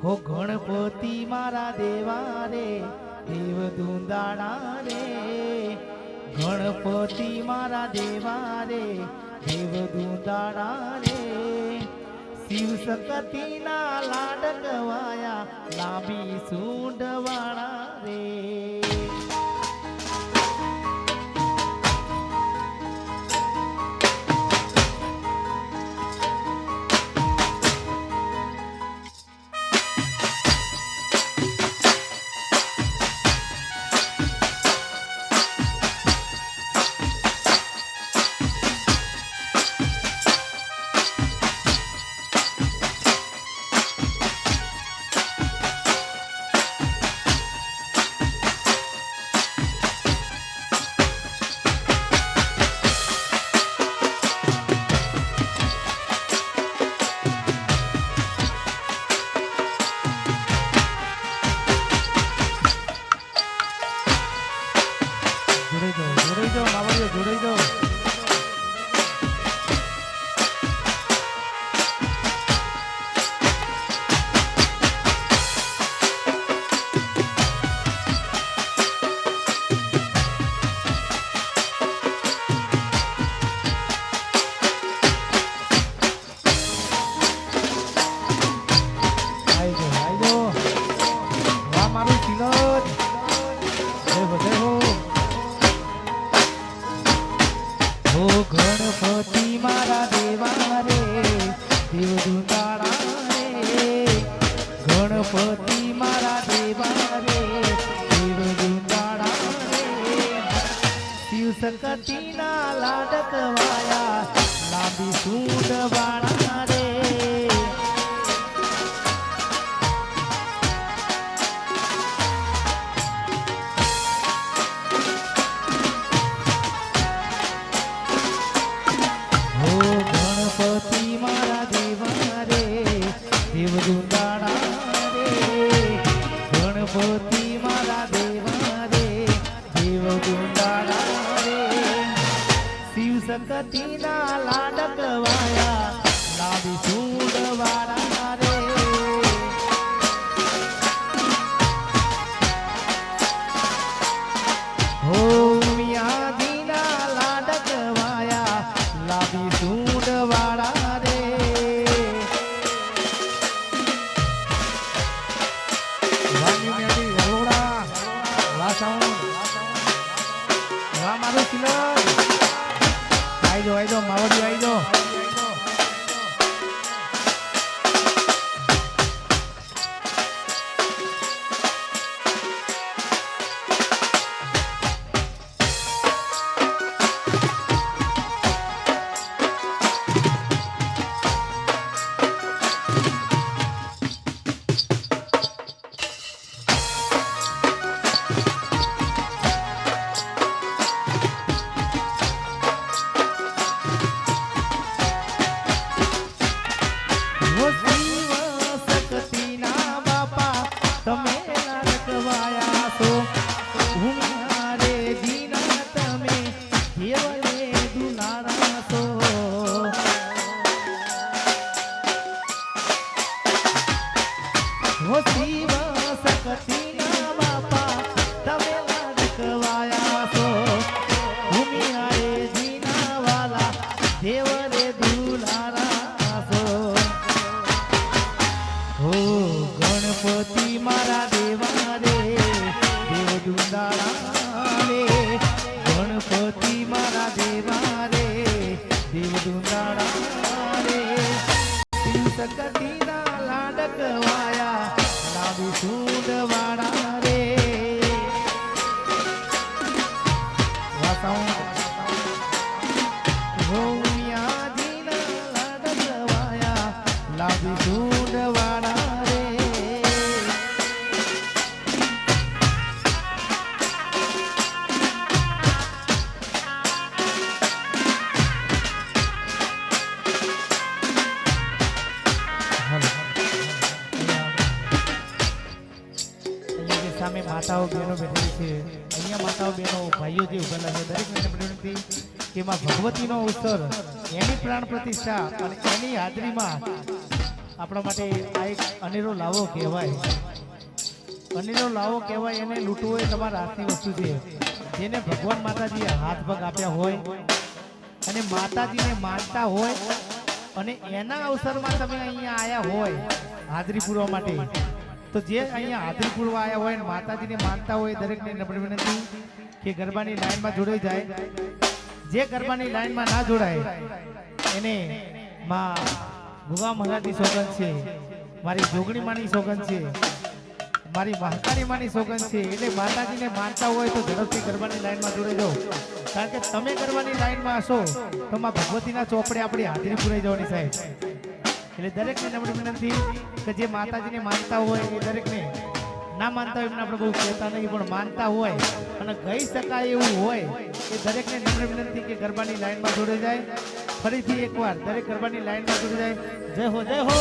हो गणपति मारा देवा रे देव दुंदाड़ा रे गणपति मारा देवा रे देव दुंदाड़ा रे शिव सकती ना लाडकवाया लांबी सूंढवाड़ा रे જોડાઈ દો વાહ મારું સિલોજ દેવો દેવો हो गणपति मारा देवा रे देव दुंदाड़ा रे गणपति मारा देवा रे देव दुंदाड़ा रे शिव सकती ना लाडकवाया लांबी सूंढवाड़ा रे गणपति मारा देवा रे देव दुंदाड़ा रे गणपति मारा देवा रे देव दुंदाड़ा रे शिव सकती ना लाडकवाया लांबी सूंढवाड़ा रे हो मियादीना लाडकवाया लांबी सूंढवाड़ा रे वानी मेरी हलोड़ा लासाऊं वाह मारो सिलो आई दो मावड़ी आई दो गणपति मारा देवा रे देव दुंदाड़ा रे गणपति मारा देवा रे देव दुंदाड़ा रे शिव सकती ना लाडकवाया लांबी सूंढवाड़ा रे वासाऊं हो मियादीना लाडकवाया लांबी सूंढवाड़ा सामे माताओं बहनों बैठी है अहिया माताओं बहनों भाईओ जे उभेला છે દરેકને વિનંતી કે માં ભગવતીનો અવસર એની પ્રાણ પ્રતિષ્ઠા અને એની હાજરીમાં આપણા માટે આ એક અનેરો લાવો કહેવાય. અનેરો લાવો કહેવાય. એને લૂંટવો એ તમારા હાથની વસ્તુ છે. જેને ભગવાન માતાજીએ હાથ પગ આપ્યા હોય અને માતાજીને માનતા હોય અને એના અવસરમાં તમે અહીંયા આયા હોય હાજરી પૂરવા માટે, તો જે અહીંયા હાજરી પૂરવા આવ્યા હોય અને માતાજીને માનતા હોય દરેકને નમ્ર વિનંતી કે ગરબાની લાઈનમાં જોડાઈ જાય. જે ગરબાની લાઈનમાં ના જોડાય એને માં ગુગા મહારાજની સોગંદ છે, મારી જોગણી માની સોગંદ છે, મારી મહાકાળી માની સોગંદ છે. એટલે માતાજીને માનતા હોય તો ઝડપથી ગરબાની લાઈનમાં જોડાઈ જાઓ. કારણ કે તમે ગરબાની લાઈનમાં હશો તો માં ભગવતીના ચોપડે આપણી હાજરી પૂરાઈ જવાની સાહેબ. એટલે દરેકને નમ્ર વિનંતી કે જે માતાજીને માનતા હોય એ દરેકને, ના માનતા હોય એમને આપણે બહુ કહેતા નહીં, પણ માનતા હોય અને ગઈ શકાય એવું હોય એ દરેકને નમ્ર વિનંતી કે ગરબાની લાઈનમાં જોડાઈ જાય. ફરીથી એકવાર દરેક ગરબાની લાઈનમાં જોડાઈ જાય. જય હો, જય હો.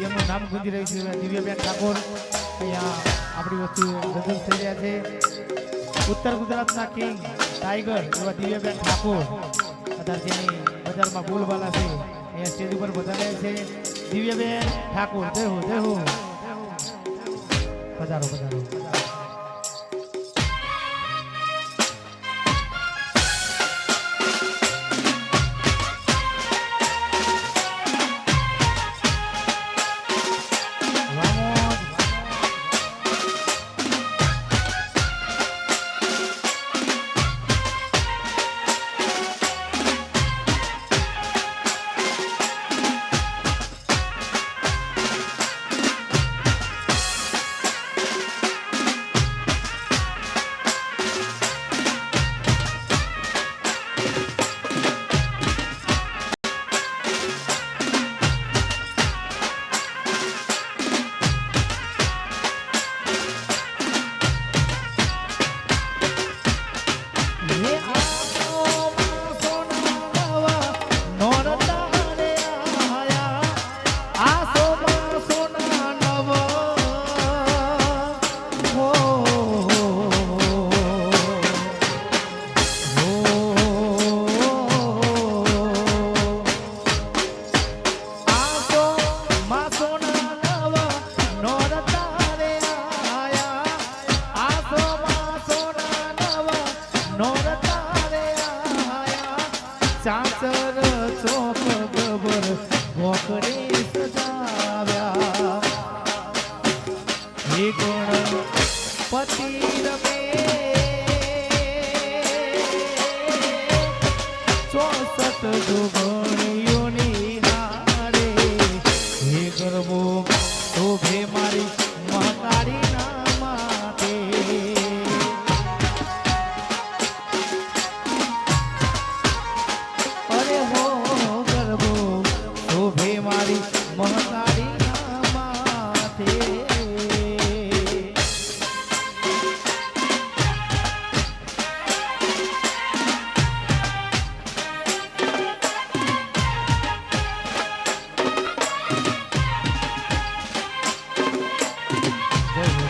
જેમનું નામ ગુંજી રહ્યું છે દિવ્યાબેન ઠાકોર અહીંયા આપણી વસ્તુ રજૂ થઈ રહ્યા છે. ઉત્તર ગુજરાતના કિંગ ટાઈગર એવા દિવ્યાબેન ઠાકોર અત્યારે જેની બજારમાં બોલવાલા છે એ સ્ટેજ ઉપર બધાને છે. દિવ્યાબેન ઠાકોર, જય હો, જય હો. પધારો, પધારો.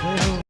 જય હો